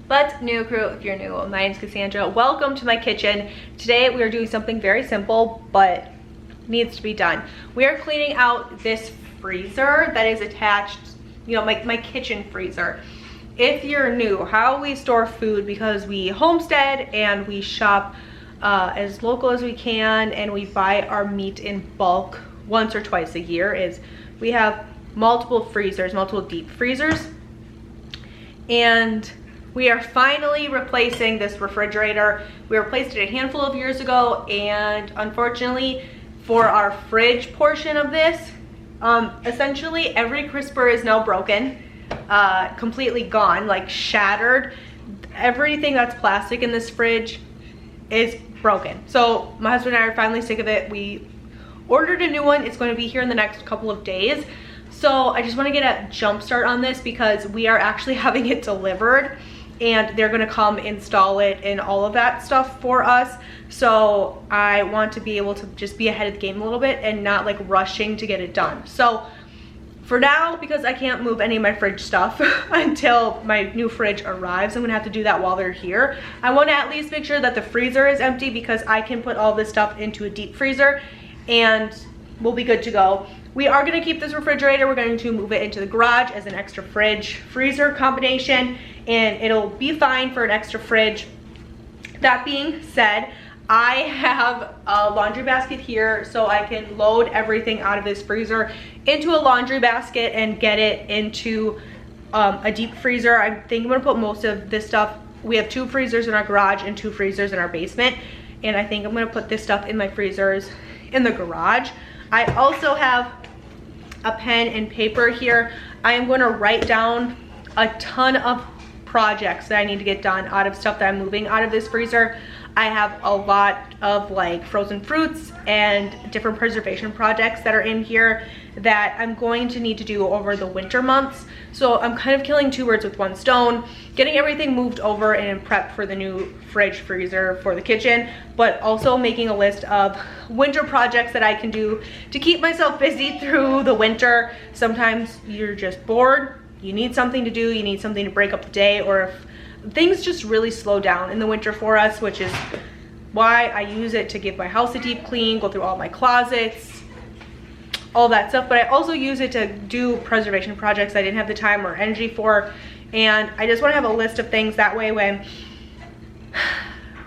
But new crew, if you're new, my name's Cassandra. Welcome to my kitchen. Today we are doing something very simple, but needs to be done. We are cleaning out this freezer that is attached, my kitchen freezer. If you're new, how we store food, because we homestead and we shop as local as we can, and we buy our meat in bulk once or twice a year, is we have multiple freezers, multiple deep freezers, and we are finally replacing this refrigerator. We replaced it a handful of years ago, and unfortunately for our fridge portion of this, essentially every crisper is now broken, completely gone, like shattered. Everything that's plastic in this fridge is broken. So my husband and I are finally sick of it. We ordered a new one. It's going to be here in the next couple of days. So I just want to get a jump start on this because we are actually having it delivered, and they're going to come install it and all of that stuff for us. So I want to be able to just be ahead of the game a little bit and not like rushing to get it done. So for now, because I can't move any of my fridge stuff until my new fridge arrives, I'm gonna have to do that while they're here. I want to at least make sure that the freezer is empty, because I can put all this stuff into a deep freezer and we'll be good to go. We are gonna keep this refrigerator. We're going to move it into the garage as an extra fridge freezer combination, and it'll be fine for an extra fridge. That being said, I have a laundry basket here, so I can load everything out of this freezer into a laundry basket and get it into a deep freezer. I think I'm gonna put most of this stuff. We have 2 freezers in our garage and 2 freezers in our basement, and I think I'm gonna put this stuff in my freezers in the garage. I also have a pen and paper here. I am going to write down a ton of projects that I need to get done out of stuff that I'm moving out of this freezer. I have a lot of like frozen fruits and different preservation projects that are in here that I'm going to need to do over the winter months. So I'm kind of killing 2 birds with 1 stone, getting everything moved over and in prep for the new fridge freezer for the kitchen, but also making a list of winter projects that I can do to keep myself busy through the winter. Sometimes you're just bored, you need something to do, you need something to break up the day, or if things just really slow down in the winter for us, which is why I use it to give my house a deep clean, go through all my closets, all that stuff. But I also use it to do preservation projects I didn't have the time or energy for, and I just want to have a list of things. That way when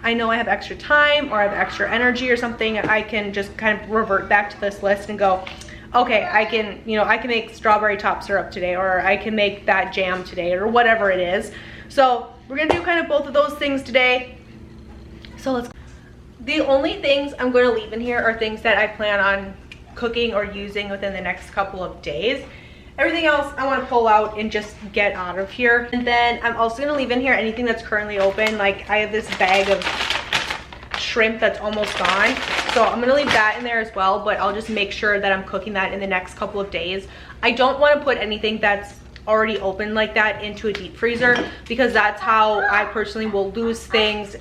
I know I have extra time or I have extra energy or something, I can just kind of revert back to this list and go, okay, I can make strawberry top syrup today, or I can make that jam today, or whatever it is. So we're gonna do kind of both of those things today. So the only things I'm going to leave in here are things that I plan on cooking or using within the next couple of days. Everything else I want to pull out and just get out of here. And then I'm also going to leave in here anything that's currently open. Like I have this bag of shrimp that's almost gone, so I'm going to leave that in there as well, but I'll just make sure that I'm cooking that in the next couple of days. I don't want to put anything that's already open like that into a deep freezer, because that's how I personally will lose things.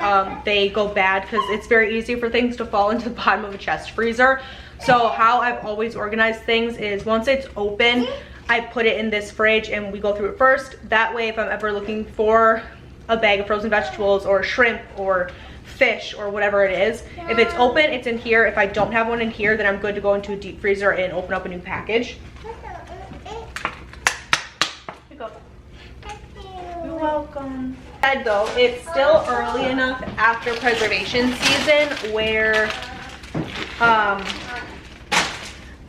They go bad because it's very easy for things to fall into the bottom of a chest freezer. So how I've always organized things is once it's open, I put it in this fridge and we go through it first. That way if I'm ever looking for a bag of frozen vegetables or shrimp or fish or whatever it is, if it's open, it's in here. If I don't have one in here, then I'm good to go into a deep freezer and open up a new package. You're welcome. Though it's still early enough after preservation season where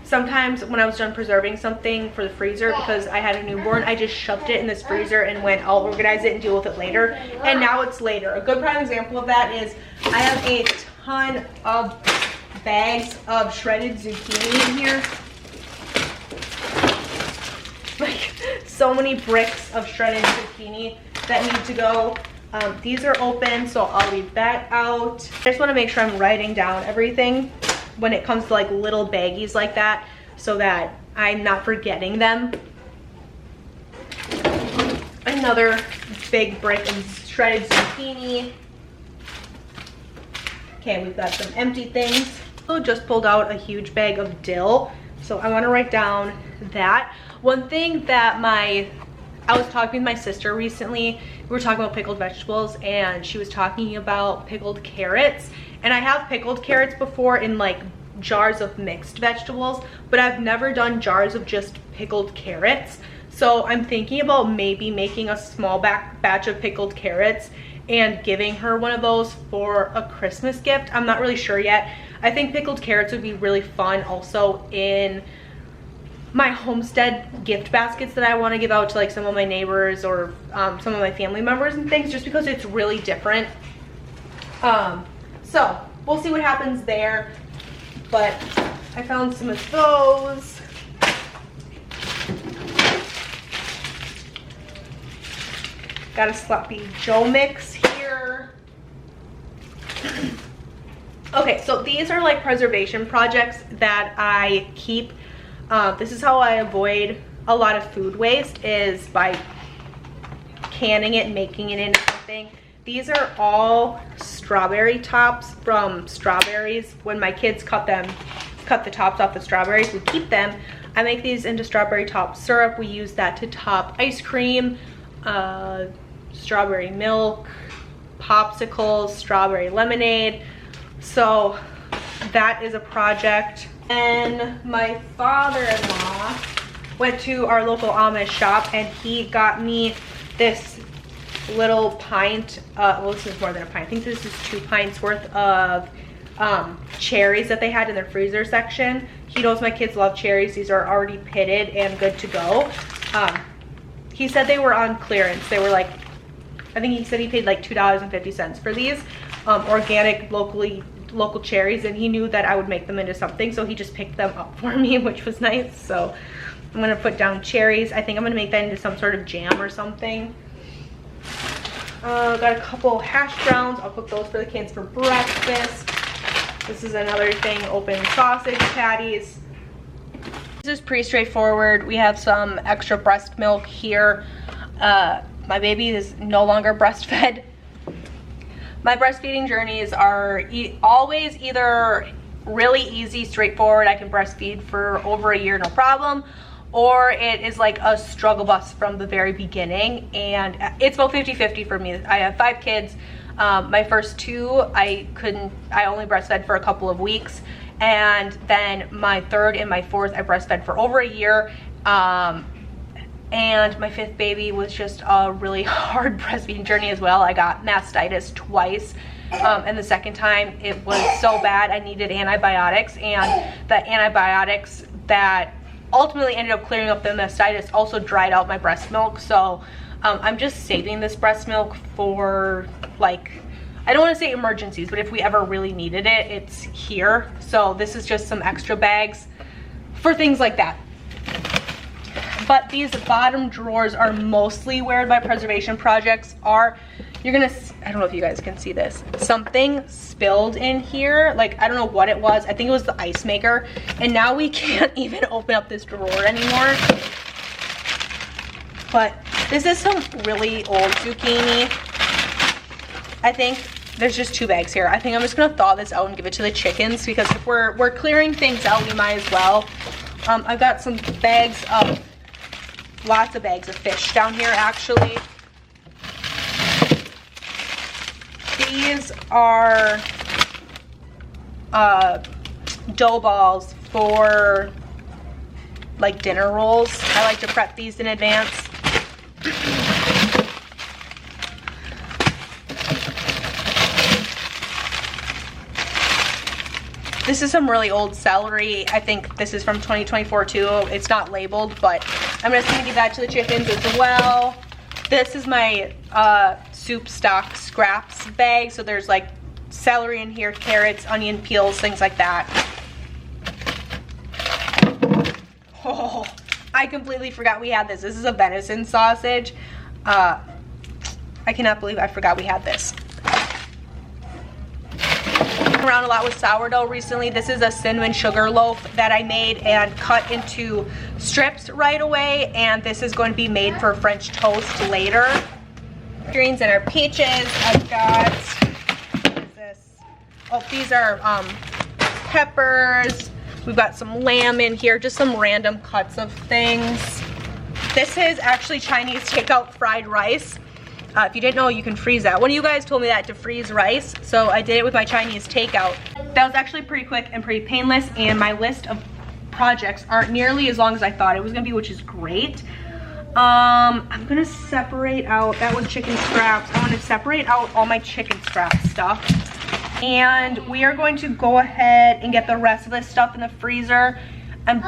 sometimes when I was done preserving something for the freezer, because I had a newborn, I just shoved it in this freezer and went, I'll organize it and deal with it later. And now it's later. A good prime example of that is I have a ton of bags of shredded zucchini in here. Like so many bricks of shredded zucchini that need to go. These are open, so I'll leave that out. I just want to make sure I'm writing down everything when it comes to like little baggies like that, so that I'm not forgetting them. Another big brick of shredded zucchini. Okay, we've got some empty things. So just pulled out a huge bag of dill, so I want to write down that. One thing that I was talking with my sister recently we were talking about pickled vegetables, and she was talking about pickled carrots. And I have pickled carrots before in like jars of mixed vegetables, but I've never done jars of just pickled carrots. So I'm thinking about maybe making a small batch of pickled carrots and giving her one of those for a Christmas gift. I'm not really sure yet. I think pickled carrots would be really fun also in my Homestead gift baskets that I want to give out to like some of my neighbors or some of my family members and things, just because it's really different. So we'll see what happens there. But I found some of those. Got a Sloppy Joe mix here. Okay, so these are like preservation projects that I keep. This is how I avoid a lot of food waste, is by canning it and making it into something. These are all strawberry tops from strawberries. When my kids cut the tops off the strawberries, we keep them. I make these into strawberry top syrup. We use that to top ice cream, strawberry milk, popsicles, strawberry lemonade. So that is a project. And my father-in-law went to our local Amish shop, and he got me this little pint, well, this is more than a pint, I think this is 2 pints worth of cherries that they had in their freezer section. He knows my kids love cherries. These are already pitted and good to go. He said they were on clearance. They were like, I think he said he paid like $2.50 for these organic local cherries, and he knew that I would make them into something, so he just picked them up for me, which was nice. So I'm gonna put down cherries. I think I'm gonna make that into some sort of jam or something. Got a couple hash browns. I'll cook those for the kids for breakfast. This is another thing, open sausage patties. This is pretty straightforward. We have some extra breast milk here. My baby is no longer breastfed. My breastfeeding journeys are always either really easy, straightforward, I can breastfeed for over a year, no problem, or it is like a struggle bus from the very beginning, and it's about 50-50 for me. I have 5 kids. My first 2, I only breastfed for a couple of weeks, and then my 3rd and my 4th, I breastfed for over a year. And my 5th baby was just a really hard breastfeeding journey as well. I got mastitis twice, and the second time it was so bad I needed antibiotics, and the antibiotics that ultimately ended up clearing up the mastitis also dried out my breast milk. So I'm just saving this breast milk for, like, I don't want to say emergencies, but if we ever really needed it, it's here. So this is just some extra bags for things like that. But these bottom drawers are mostly where my preservation projects are. You're gonna, I don't know if you guys can see this. Something spilled in here. Like, I don't know what it was. I think it was the ice maker. And now we can't even open up this drawer anymore. But this is some really old zucchini. I think there's just 2 bags here. I think I'm just gonna thaw this out and give it to the chickens, because if we're clearing things out, we might as well. I've got some bags of, lots of bags of fish down here actually. These are dough balls for like dinner rolls. I like to prep these in advance. This is some really old celery. I think this is from 2024 too. It's not labeled, but I'm just gonna give that to the chickens as well. This is my soup stock scraps bag. So there's like celery in here, carrots, onion peels, things like that. Oh, I completely forgot we had this. This is a venison sausage. I cannot believe I forgot we had this. Around a lot with sourdough recently. This is a cinnamon sugar loaf that I made and cut into strips right away, and this is going to be made for French toast later. Greens and our peaches. I've got, what is this? Oh, these are peppers. We've got some lamb in here, just some random cuts of things. This is actually Chinese takeout fried rice. If you didn't know, you can freeze that. One of you guys told me that to freeze rice, so I did it with my Chinese takeout. That was actually pretty quick and pretty painless, and my list of projects aren't nearly as long as I thought it was gonna be, which is great. I'm gonna separate out, that was chicken scraps. I want to separate out all my chicken scrap stuff. And we are going to go ahead and get the rest of this stuff in the freezer. I'm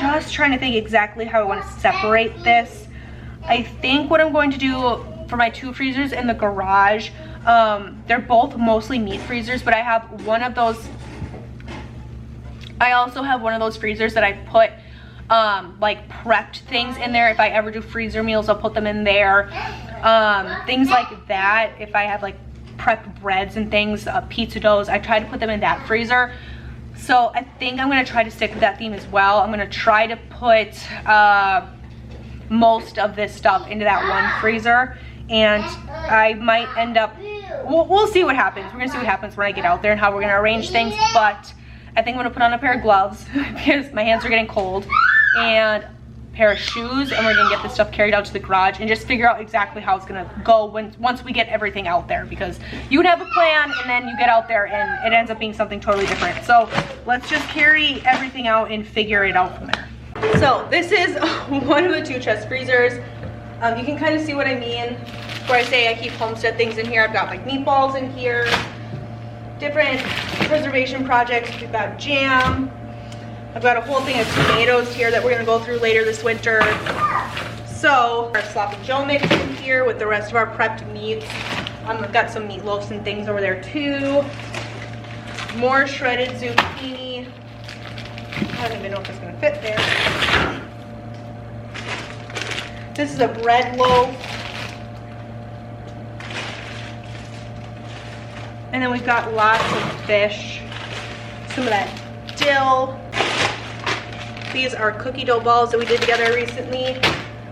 just trying to think exactly how I want to separate this. I think what I'm going to do for my 2 freezers in the garage, they're both mostly meat freezers, but I have one of those. I also have one of those freezers that I put like prepped things in there. If I ever do freezer meals, I'll put them in there. Things like that. If I have like prepped breads and things, pizza doughs, I try to put them in that freezer. So I think I'm gonna try to stick with that theme as well. I'm gonna try to put most of this stuff into that one freezer, and I might end up, we'll see what happens. We're gonna see what happens when I get out there and how we're gonna arrange things, but I think I'm gonna put on a pair of gloves because my hands are getting cold, and a pair of shoes, and we're gonna get this stuff carried out to the garage and just figure out exactly how it's gonna go once we get everything out there, because you would have a plan and then you get out there and it ends up being something totally different. So let's just carry everything out and figure it out from there. So this is one of the 2 chest freezers. You can kind of see what I mean where I say I keep Homestead things in here. I've got like meatballs in here, different preservation projects. We've got jam. I've got a whole thing of tomatoes here that we're gonna go through later this winter. So our sloppy joe mix in here with the rest of our prepped meats. I've got some meatloafs and things over there too. More shredded zucchini. I don't even know if it's gonna fit there. This is a bread loaf. And then we've got lots of fish. Some of that dill. These are cookie dough balls that we did together recently.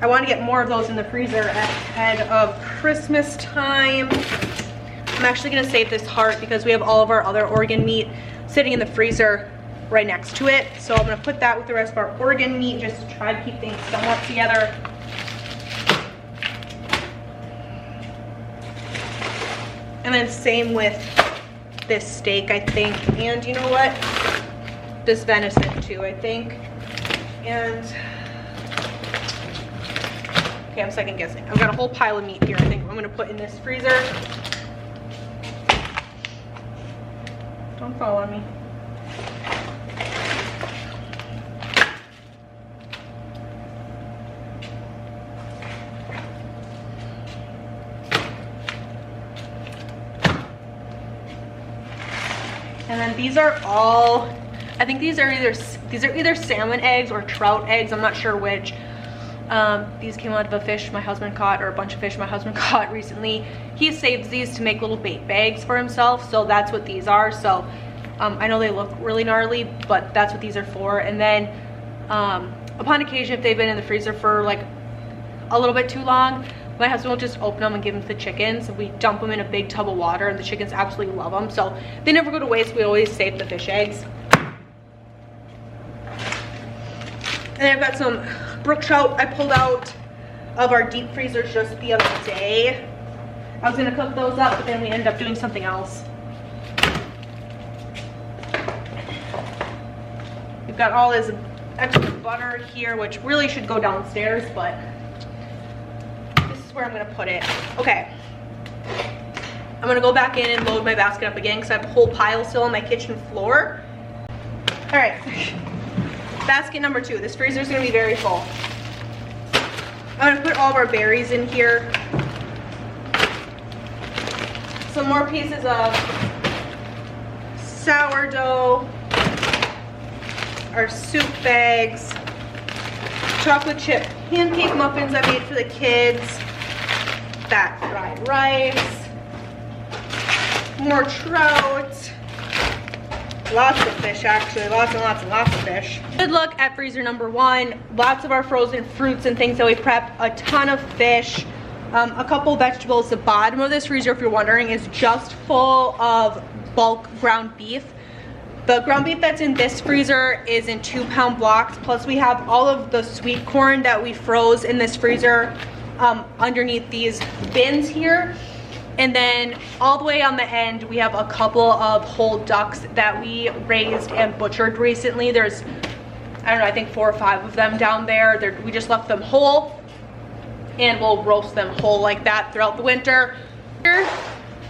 I want to get more of those in the freezer ahead of Christmas time. I'm actually going to save this heart because we have all of our other organ meat sitting in the freezer right next to it. So I'm going to put that with the rest of our organ meat just to try to keep things somewhat together. And then same with this steak, I think. And you know what? This venison too, I think. And okay, I'm second guessing. I've got a whole pile of meat here. I think I'm gonna put in this freezer. Don't fall on me. And then these are all, I think these are either salmon eggs or trout eggs. I'm not sure which. These came out of a fish my husband caught, or a bunch of fish my husband caught recently. He saves these to make little bait bags for himself, so that's what these are. So I know they look really gnarly, but that's what these are for. And then upon occasion, if they've been in the freezer for like a little bit too long, my husband will just open them and give them to the chickens. We dump them in a big tub of water, and the chickens absolutely love them. So they never go to waste. We always save the fish eggs. And I've got some brook trout I pulled out of our deep freezers just the other day. I was gonna cook those up, but then we ended up doing something else. We've got all this extra butter here, which really should go downstairs, but where I'm gonna put it. Okay, I'm gonna go back in and load my basket up again because I have a whole pile still on my kitchen floor. All right, basket number 2. This freezer is gonna be very full. I'm gonna put all of our berries in here. Some more pieces of sourdough, our soup bags, chocolate chip pancake muffins I made for the kids, that fried rice, more trout, lots of fish actually, lots and lots and lots of fish. Good look at freezer number 1. Lots of our frozen fruits and things that we prep, a ton of fish, a couple vegetables. The bottom of this freezer, if you're wondering, is just full of bulk ground beef. The ground beef that's in this freezer is in 2-pound blocks, plus we have all of the sweet corn that we froze in this freezer underneath these bins here. And then all the way on the end, we have a couple of whole ducks that we raised and butchered recently. There's, I don't know, I think 4 or 5 of them down there. We just left them whole, and we'll roast them whole like that throughout the winter.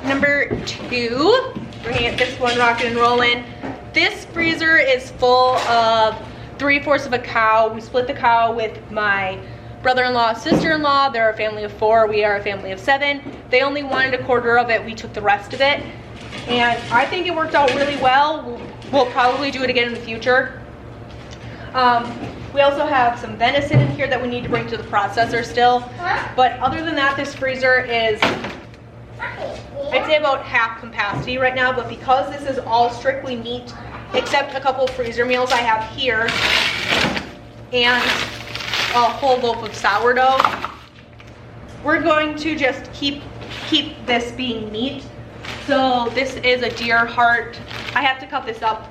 Number 2, we're gonna get this one rocking and rolling. This freezer is full of 3/4 of a cow. We split the cow with my brother-in-law, sister-in-law. They're a family of 4. We are a family of 7. They only wanted 1/4 of it. We took the rest of it. And I think it worked out really well. We'll probably do it again in the future. We also have some venison in here that we need to bring to the processor still. But other than that, this freezer is, I'd say, about half capacity right now. But because this is all strictly meat, except a couple of freezer meals I have here, and a whole loaf of sourdough, we're going to just keep this being meat. So this is a deer heart. I have to cut this up.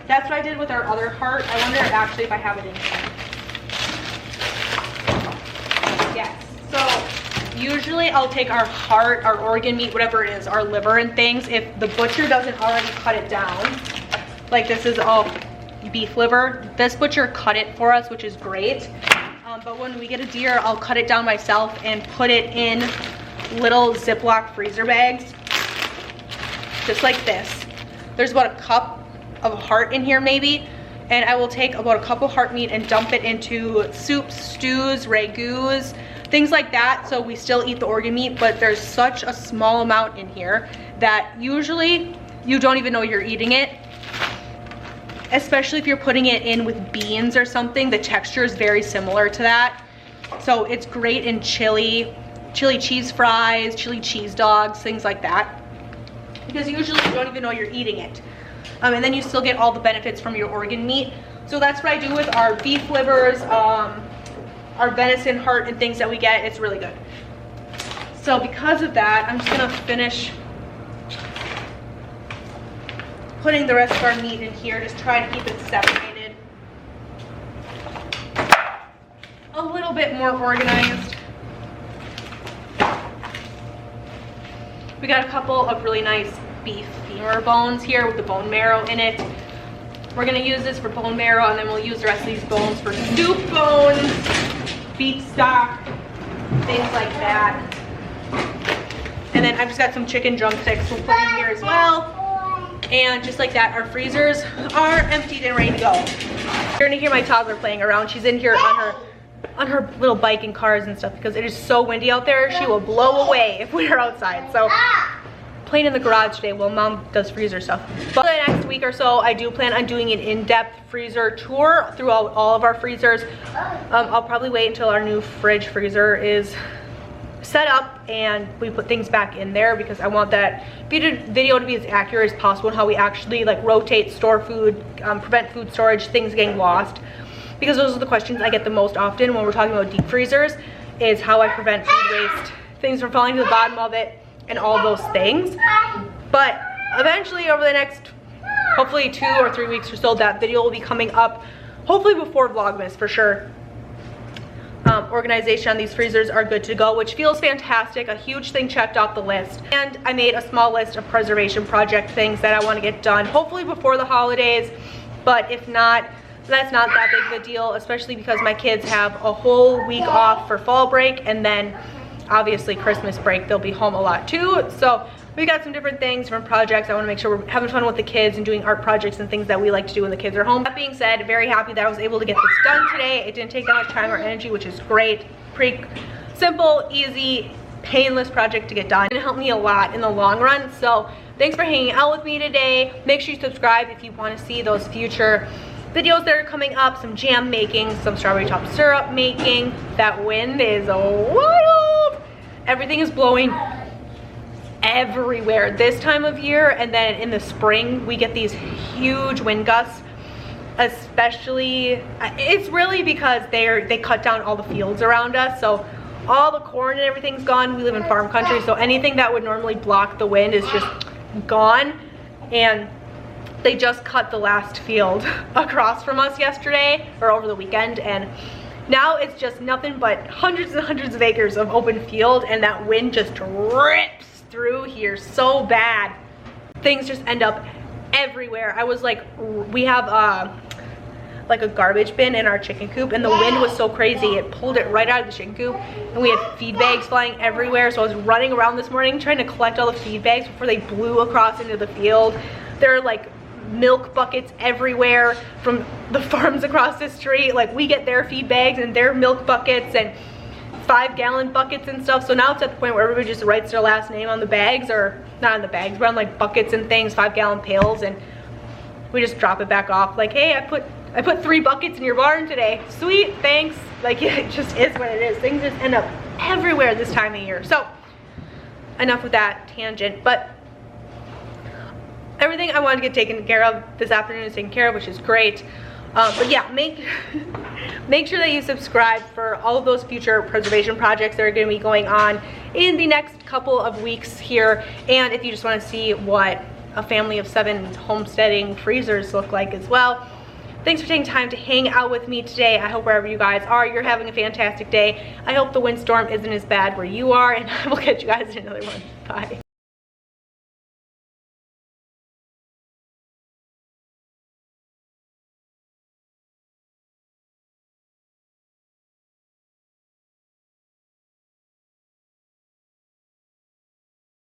That's what I did with our other heart. I wonder actually if I have it in here. Yes. So usually I'll take our heart, our organ meat, whatever it is, our liver and things, if the butcher doesn't already cut it down. Like this is all beef liver. This butcher cut it for us, which is great. But when we get a deer, I'll cut it down myself and put it in little Ziploc freezer bags, just like this. There's about a cup of heart in here maybe, and I will take about a cup of heart meat and dump it into soups, stews, ragouts, things like that, so we still eat the organ meat, but there's such a small amount in here that usually you don't even know you're eating it. Especially if you're putting it in with beans or something, the texture is very similar to that. So it's great in chili cheese fries, chili cheese dogs, things like that. Because usually you don't even know you're eating it. And then you still get all the benefits from your organ meat. So that's what I do with our beef livers, our venison heart and things that we get. It's really good. So because of that, I'm just gonna finish putting the rest of our meat in here, just try to keep it separated. A little bit more organized. We got a couple of really nice beef femur bones here with the bone marrow in it. We're gonna use this for bone marrow, and then we'll use the rest of these bones for soup bones, beef stock, things like that. And then I've just got some chicken drumsticks we'll put in here as well. And just like that, our freezers are emptied and ready to go. You're gonna hear my toddler playing around. She's in here on her little bike and cars and stuff because it is so windy out there. She will blow away if we're outside. So playing in the garage today while mom does freezer stuff. But the next week or so, I do plan on doing an in-depth freezer tour throughout all of our freezers. I'll probably wait until our new fridge freezer is set up and we put things back in there, because I want that video to be as accurate as possible in how we actually like rotate, store food, prevent food storage, things getting lost. Because those are the questions I get the most often when we're talking about deep freezers, is how I prevent food waste, things from falling to the bottom of it, and all those things. But eventually over the next, hopefully 2 or 3 weeks or so, that video will be coming up, hopefully before Vlogmas for sure. Organization on these freezers are good to go, which feels fantastic. A huge thing checked off the list. And I made a small list of preservation project things that I want to get done, hopefully before the holidays. But if not, that's not that big of a deal, especially because my kids have a whole week off for fall break, and then obviously Christmas break, they'll be home a lot too. So we got some different things, different projects. I want to make sure we're having fun with the kids and doing art projects and things that we like to do when the kids are home. That being said, very happy that I was able to get this done today. It didn't take that much time or energy, which is great. Pretty simple, easy, painless project to get done. It's gonna help me a lot in the long run. So thanks for hanging out with me today. Make sure you subscribe if you want to see those future videos that are coming up, some jam making, some strawberry top syrup making. That wind is wild. Everything is blowing everywhere this time of year, and then in the spring we get these huge wind gusts. Especially, it's really because they cut down all the fields around us, so all the corn and everything's gone. We live in farm country, so anything that would normally block the wind is just gone. And they just cut the last field across from us yesterday or over the weekend, and Now it's just nothing but hundreds and hundreds of acres of open field, and that wind just rips through here so bad. Things just end up everywhere. I was like, we have like a garbage bin in our chicken coop, and the wind was so crazy it pulled it right out of the chicken coop, and we had feed bags flying everywhere. So I was running around this morning trying to collect all the feed bags before they blew across into the field. There are like milk buckets everywhere from the farms across the street. Like, we get their feed bags and their milk buckets and 5-gallon buckets and stuff. So now it's at the point where everybody just writes their last name on the bags, or not on the bags, but on like buckets and things, 5-gallon pails, and we just drop it back off. Like, hey, I put 3 buckets in your barn today. Sweet, thanks. Like, it just is what it is. Things just end up everywhere this time of year. So enough with that tangent, but everything I wanted to get taken care of this afternoon is taken care of, which is great. But yeah, make sure that you subscribe for all of those future preservation projects that are going to be going on in the next couple of weeks here. And if you just want to see what a family of 7 homesteading freezers look like as well. Thanks for taking time to hang out with me today. I hope wherever you guys are, you're having a fantastic day. I hope the windstorm isn't as bad where you are, and I will catch you guys in another one. Bye.